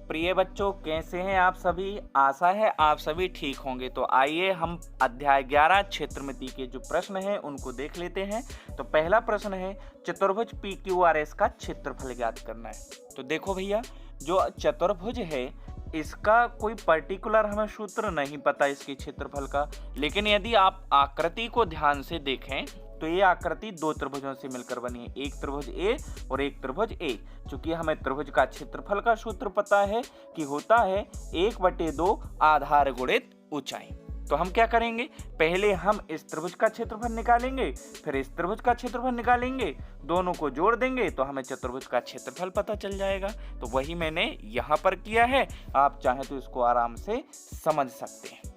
प्रिय बच्चों, कैसे हैं आप सभी। आशा है आप सभी ठीक होंगे। तो आइए हम अध्याय 11 क्षेत्रमिति के जो प्रश्न हैं उनको देख लेते हैं। तो पहला प्रश्न है, चतुर्भुज PQRS का क्षेत्रफल ज्ञात करना है। तो देखो भैया, जो चतुर्भुज है इसका कोई पर्टिकुलर हमें सूत्र नहीं पता इसके क्षेत्रफल का, लेकिन यदि आप आकृति को ध्यान से देखें तो ये आकृति दो त्रिभुजों से मिलकर बनी है, एक त्रिभुज ए और एक त्रिभुज ए। चूंकि हमें त्रिभुज का क्षेत्रफल का सूत्र पता है कि होता है 1/2 आधार गुणित ऊंचाई। तो हम क्या करेंगे, पहले हम इस त्रिभुज का क्षेत्रफल निकालेंगे, फिर इस त्रिभुज का क्षेत्रफल निकालेंगे, दोनों को जोड़ देंगे तो हमें चतुर्भुज का क्षेत्रफल पता चल जाएगा। तो वही मैंने यहाँ पर किया है, आप चाहें तो इसको आराम से समझ सकते हैं।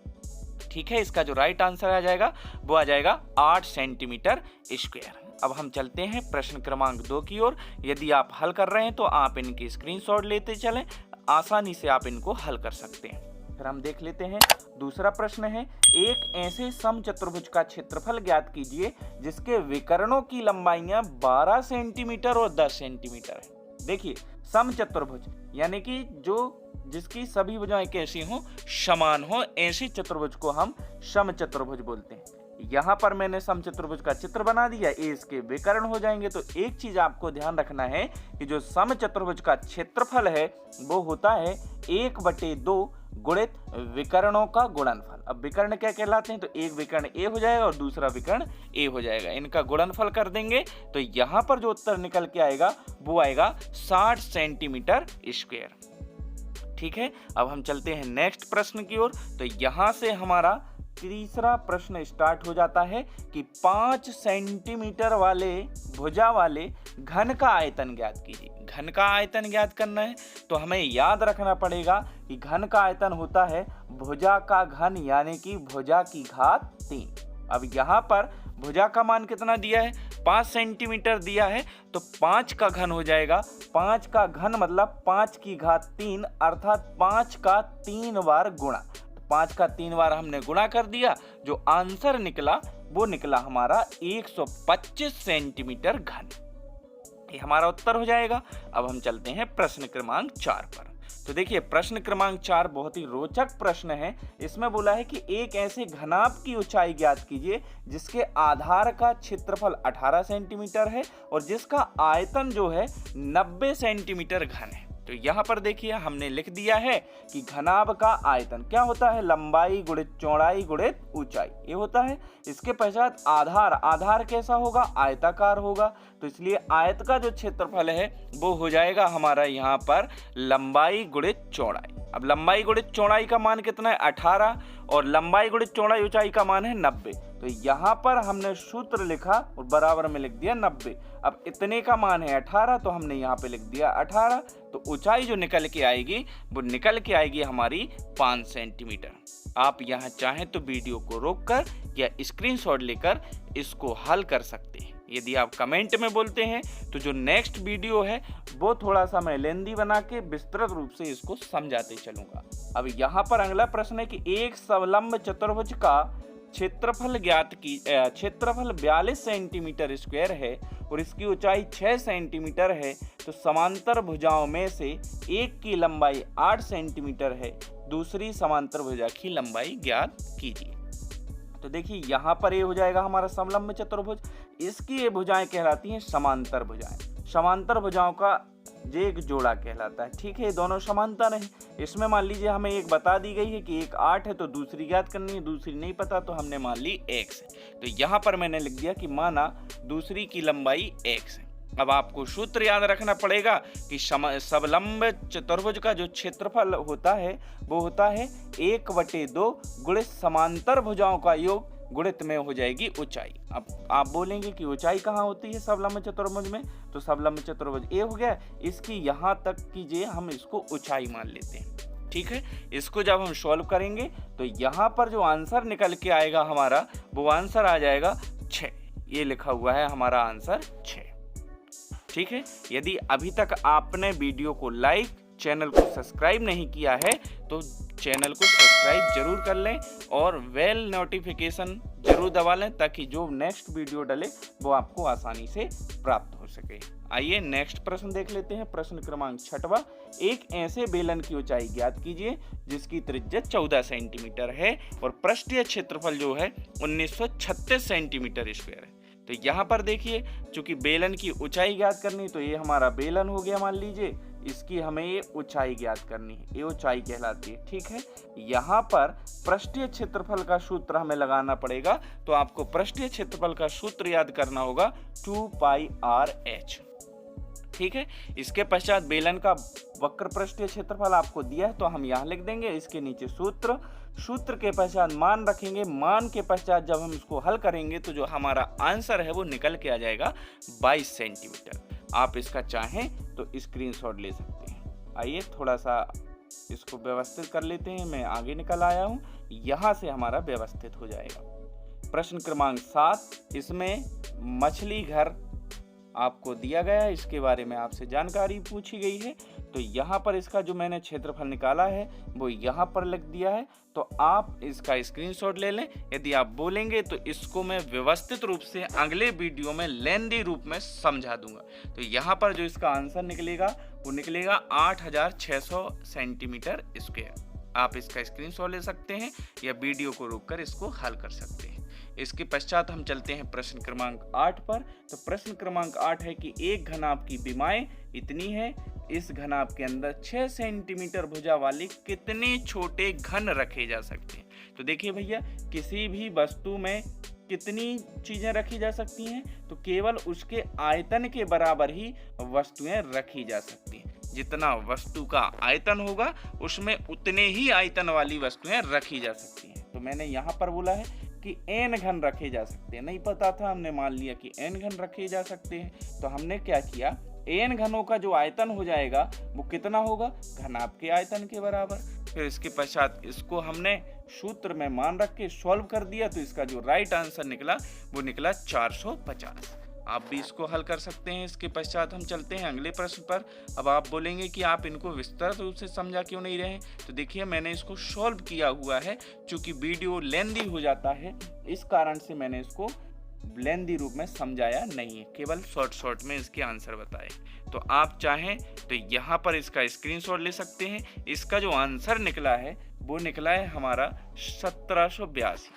ठीक है, इसका जो राइट आंसर आ जाएगा वो आ जाएगा 8 सेंटीमीटर स्क्वायर। अब हम चलते हैं प्रश्न क्रमांक 2 की ओर। यदि आप हल कर रहे हैं तो आप इनके स्क्रीनशॉट लेते चलें, आसानी से आप इनको हल कर सकते हैं। फिर हम देख लेते हैं दूसरा प्रश्न है, एक ऐसे समचतुर्भुज का क्षेत्रफल ज्ञात कीजिए जिसके विकर्णों की लंबाइयां 12 सेंटीमीटर और 10 सेंटीमीटर है। देखिए, समचतुर्भुज यानी कि जिसकी सभी भुजाएं कैसी हों, समान हो, ऐसी चतुर्भुज को हम समचतुर्भुज बोलते हैं। यहाँ पर मैंने समचतुर्भुज का चित्र बना दिया, ए इसके विकर्ण हो जाएंगे। तो एक चीज आपको ध्यान रखना है कि जो समचतुर्भुज का क्षेत्रफल है वो होता है 1/2 गुणित विकर्णों का गुणनफल। अब विकर्ण क्या कहलाते हैं, तो एक विकर्ण ए हो जाएगा और दूसरा विकर्ण ए हो जाएगा, इनका गुणनफल कर देंगे तो यहाँ पर जो उत्तर निकल के आएगा वो आएगा 60 सेंटीमीटर स्क्वायर। ठीक है, अब हम चलते हैं नेक्स्ट प्रश्न की ओर। तो यहां से हमारा तीसरा प्रश्न स्टार्ट हो जाता है कि 5 सेंटीमीटर वाले भुजा वाले घन का आयतन ज्ञात कीजिए। घन का आयतन ज्ञात करना है तो हमें याद रखना पड़ेगा कि घन का आयतन होता है भुजा का घन यानी कि भुजा की घात 3। अब यहाँ पर भुजा का मान कितना दिया है, 5 सेंटीमीटर दिया है, तो 5 का घन हो जाएगा। 5 का घन मतलब 5 की घात 3 अर्थात 5 का 3 बार गुणा। 5 का 3 बार हमने गुणा कर दिया, जो आंसर निकला वो निकला हमारा 125 सेंटीमीटर घन। ये हमारा उत्तर हो जाएगा। अब हम चलते हैं प्रश्न क्रमांक 4 पर। तो देखिए, प्रश्न क्रमांक 4 बहुत ही रोचक प्रश्न है। इसमें बोला है कि एक ऐसे घनाभ की ऊंचाई ज्ञात कीजिए जिसके आधार का क्षेत्रफल 18 सेंटीमीटर है और जिसका आयतन जो है 90 सेंटीमीटर घन है। तो यहाँ पर देखिए हमने लिख दिया है कि घनाभ का आयतन क्या होता है, लंबाई गुणित चौड़ाई गुणित ऊंचाई, ये होता है। इसके पश्चात आधार कैसा होगा, आयताकार होगा। तो इसलिए आयत का जो क्षेत्रफल है वो हो जाएगा हमारा यहाँ पर लंबाई गुणित चौड़ाई। अब लंबाई गुणित चौड़ाई का मान कितना है, 18, और लंबाई गुणित चौड़ाई ऊंचाई का मान है 90। तो यहाँ पर हमने सूत्र लिखा और बराबर में लिख दिया 90। अब इतने का मान है 18, तो हमने यहाँ पे लिख दिया 18। तो ऊंचाई जो निकल के आएगी वो निकल के आएगी हमारी 5 सेंटीमीटर। आप यहाँ चाहें तो वीडियो को रोककर या स्क्रीनशॉट लेकर इसको हल कर सकते हैं। यदि आप कमेंट में बोलते हैं तो जो नेक्स्ट वीडियो है वो थोड़ा सा मैं लेंदी बना के विस्तृत रूप से इसको समझाते चलूंगा। अब यहाँ पर अगला प्रश्न है कि एक समलंब चतुर्भुज का क्षेत्रफल 42 सेंटीमीटर स्क्वायर है और इसकी ऊंचाई 6 सेंटीमीटर है। तो समांतर भुजाओं में से एक की लंबाई 8 सेंटीमीटर है, दूसरी समांतर भुजा की लंबाई ज्ञात कीजिए। तो देखिए, यहाँ पर ये हो जाएगा हमारा समलंब चतुर्भुज। इसकी ये भुजाएं कहलाती हैं समांतर भुजाएं। समांतर भुजाओं का एक जोड़ा कहलाता है। ठीक है, ये दोनों समांतर हैं। इसमें मान लीजिए हमें एक बता दी गई है कि एक 8 है, तो दूसरी ज्ञात करनी है, दूसरी नहीं पता तो हमने मान ली x है। तो यहाँ पर मैंने लिख दिया कि माना दूसरी की लंबाई x है। अब आपको सूत्र याद रखना पड़ेगा कि समलंब चतुर्भुज का जो क्षेत्रफल होता है वो होता है 1/2 गुणित समांतर भुजाओं का योग गुणित में हो जाएगी ऊंचाई। अब आप बोलेंगे कि ऊंचाई कहाँ होती है समलंब चतुर्भुज में, तो समलंब चतुर्भुज ए हो गया, इसकी यहाँ तक कीजिए हम इसको ऊंचाई मान लेते हैं। ठीक है, इसको जब हम सॉल्व करेंगे तो यहाँ पर जो आंसर निकल के आएगा हमारा वो आंसर आ जाएगा 6। ये लिखा हुआ है हमारा आंसर 6। ठीक है, यदि अभी तक आपने वीडियो को लाइक, चैनल को सब्सक्राइब नहीं किया है तो चैनल को सब्सक्राइब जरूर कर लें और बेल नोटिफिकेशन जरूर दबा लें ताकि जो नेक्स्ट वीडियो डले वो आपको आसानी से प्राप्त हो सके। आइए नेक्स्ट प्रश्न देख लेते हैं। प्रश्न क्रमांक 6वां, एक ऐसे बेलन की ऊंचाई ज्ञात कीजिए जिसकी त्रिज्या 14 सेंटीमीटर है और पृष्ठीय क्षेत्रफल जो है 1936 सेंटीमीटर स्क्वायर है। तो यहाँ पर देखिए, चूंकि बेलन की ऊंचाई ज्ञात करनी, तो ये हमारा बेलन हो गया, मान लीजिए इसकी हमें ये ऊंचाई ज्ञात करनी है, ये ऊंचाई कहलाती है। ठीक है, यहाँ पर पृष्ठीय क्षेत्रफल का सूत्र हमें लगाना पड़ेगा। तो आपको पृष्ठीय क्षेत्रफल का सूत्र याद करना होगा 2πr/h। ठीक है, इसके पश्चात बेलन का वक्र पृष्ठीय क्षेत्रफल आपको दिया है तो हम यहाँ लिख देंगे, इसके नीचे सूत्र के पश्चात मान रखेंगे। मान के पश्चात जब हम इसको हल करेंगे तो जो हमारा आंसर है वो निकल के आ जाएगा 22 सेंटीमीटर। आप इसका चाहें तो स्क्रीनशॉट ले सकते हैं। आइए थोड़ा सा इसको व्यवस्थित कर लेते हैं। मैं आगे निकल आया हूँ, यहाँ से हमारा व्यवस्थित हो जाएगा। प्रश्न क्रमांक 7, इसमें मछली घर आपको दिया गया है, इसके बारे में आपसे जानकारी पूछी गई है। तो यहाँ पर इसका जो मैंने क्षेत्रफल निकाला है वो यहाँ पर लिख दिया है। तो आप इसका स्क्रीनशॉट ले लें। यदि आप बोलेंगे तो इसको मैं व्यवस्थित रूप से अगले वीडियो में लेंदी रूप में समझा दूंगा। तो यहाँ पर जो इसका आंसर निकलेगा वो निकलेगा 8600 सेंटीमीटर स्क्वायर। आप इसका स्क्रीनशॉट ले सकते हैं या वीडियो को रोककर इसको हल कर सकते हैं। इसके पश्चात हम चलते हैं प्रश्न क्रमांक 8 पर। तो प्रश्न क्रमांक 8 है कि एक घनाभ की विमाएं इतनी है, इस घनाभ के अंदर 6 सेंटीमीटर भुजा वाले कितने छोटे घन रखे जा सकते हैं। तो देखिए भैया, किसी भी वस्तु में कितनी चीजें रखी जा सकती हैं, तो केवल उसके आयतन के बराबर ही वस्तुएं रखी जा सकती हैं। जितना वस्तु का आयतन होगा उसमें उतने ही आयतन वाली वस्तुएं रखी जा सकती हैं। तो मैंने यहाँ पर बोला है कि n घन रखे जा सकते हैं, नहीं पता था, हमने मान लिया कि n घन रखे जा सकते हैं। तो हमने क्या किया, n घनों का जो आयतन हो जाएगा वो कितना होगा, घनाभ के आयतन के बराबर। फिर इसके पश्चात इसको हमने सूत्र में मान रख के सॉल्व कर दिया। तो इसका जो राइट आंसर निकला वो निकला 450। आप भी इसको हल कर सकते हैं। इसके पश्चात हम चलते हैं अगले प्रश्न पर। अब आप बोलेंगे कि आप इनको विस्तृत रूप से समझा क्यों नहीं रहे। तो देखिए, मैंने इसको सॉल्व किया हुआ है, चूंकि वीडियो लेंदी हो जाता है इस कारण से मैंने इसको लेंदी रूप में समझाया नहीं है, केवल शॉर्ट में इसके आंसर बताए। तो आप चाहें तो यहाँ पर इसका स्क्रीनशॉट ले सकते हैं। इसका जो आंसर निकला है वो निकला है हमारा 1782।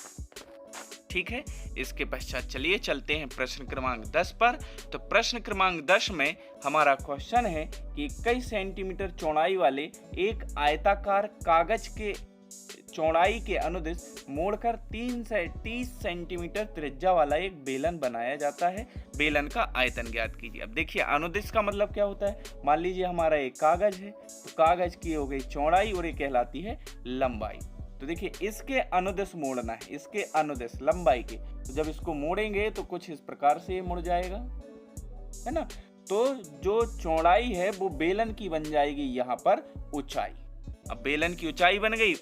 ठीक है, इसके पश्चात चलिए चलते हैं प्रश्न क्रमांक 10 पर। तो प्रश्न क्रमांक 10 में हमारा क्वेश्चन है कि 21 सेंटीमीटर चौड़ाई वाले एक आयताकार कागज के चौड़ाई के अनुदिश मोड़कर 3 से 30 सेंटीमीटर त्रिज्या वाला एक बेलन बनाया जाता है। बेलन का आयतन ज्ञात कीजिए। अब देखिए, अनुदिश का मतलब क्या होता है। मान लीजिए हमारा एक कागज है, तो कागज की हो गई चौड़ाई और ये कहलाती है लंबाई। तो देखिए, इसके अनुदिश मोड़ना है, इसके अनुदिश लंबाई के। तो जब इसको मोड़ेंगे तो कुछ इस प्रकार से मुड़ जाएगा, है ना। तो जो चौड़ाई है वो बेलन की बन जाएगी यहाँ पर ऊंचाई। अब बेलन की ऊंचाई बन गई,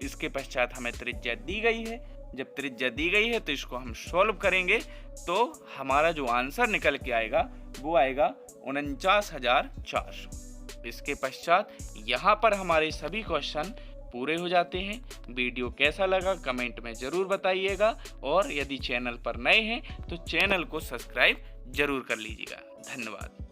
इसके पश्चात हमें त्रिज्या दी गई है। जब त्रिज्या दी गई है तो इसको हम सॉल्व करेंगे तो हमारा जो आंसर निकल के आएगा वो आएगा 49,400। इसके पश्चात यहाँ पर हमारे सभी क्वेश्चन पूरे हो जाते हैं। वीडियो कैसा लगा कमेंट में जरूर बताइएगा, और यदि चैनल पर नए हैं तो चैनल को सब्सक्राइब जरूर कर लीजिएगा। धन्यवाद।